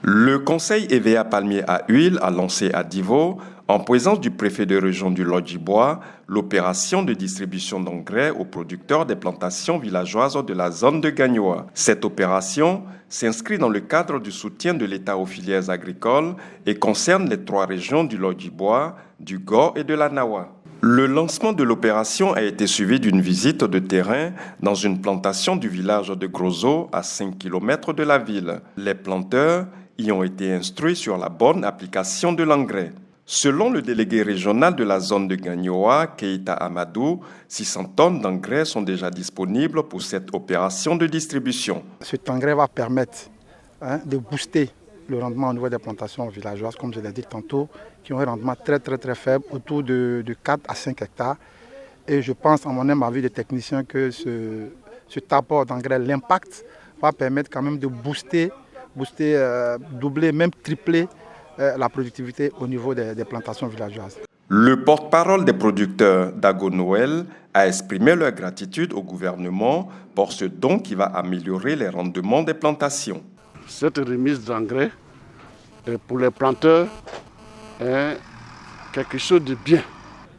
Le conseil EVA Palmier à Huile a lancé à Divo, en présence du préfet de région du Lodjibois, l'opération de distribution d'engrais aux producteurs des plantations villageoises de la zone de Gagnoa. Cette opération s'inscrit dans le cadre du soutien de l'État aux filières agricoles et concerne les 3 régions du Lodjibois, du Gor et de la Nawa. Le lancement de l'opération a été suivi d'une visite de terrain dans une plantation du village de Grosso, à 5 km de la ville. Les planteurs y ont été instruits sur la bonne application de l'engrais. Selon le délégué régional de la zone de Gagnoa, Keita Amadou, 600 tonnes d'engrais sont déjà disponibles pour cette opération de distribution. Cet engrais va permettre de booster le rendement au niveau des plantations villageoises, comme je l'ai dit tantôt, qui ont un rendement très faible, autour de 4 à 5 hectares. Et je pense, en mon humble avis de technicien, que cet apport d'engrais, l'impact, va permettre quand même de booster, doubler, même tripler la productivité au niveau des plantations villageoises. Le porte-parole des producteurs d'Ago Noël a exprimé leur gratitude au gouvernement pour ce don qui va améliorer les rendements des plantations. Cette remise d'engrais pour les planteurs est quelque chose de bien.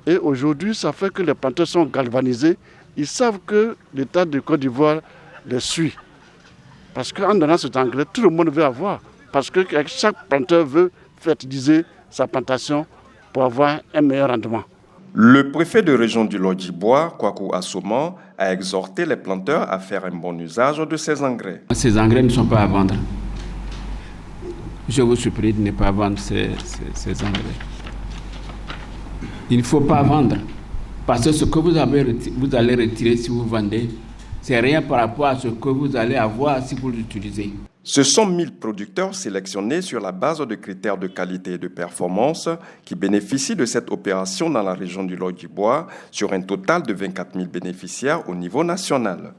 Et aujourd'hui, ça fait que les planteurs sont galvanisés. Ils savent que l'État de Côte d'Ivoire les suit. Parce qu'en donnant cet engrais, tout le monde veut avoir. Parce que chaque planteur veut fertiliser sa plantation pour avoir un meilleur rendement. Le préfet de région du Lodjibois, Kwaku Assoman, a exhorté les planteurs à faire un bon usage de ces engrais. Ces engrais ne sont pas à vendre. Je vous supplie de ne pas vendre ces engrais. Il ne faut pas vendre. Parce que ce que vous allez retirer si vous vendez, c'est rien par rapport à ce que vous allez avoir si vous l'utilisez. Ce sont 1000 producteurs sélectionnés sur la base de critères de qualité et de performance qui bénéficient de cette opération dans la région du Lodjibois sur un total de 24 000 bénéficiaires au niveau national.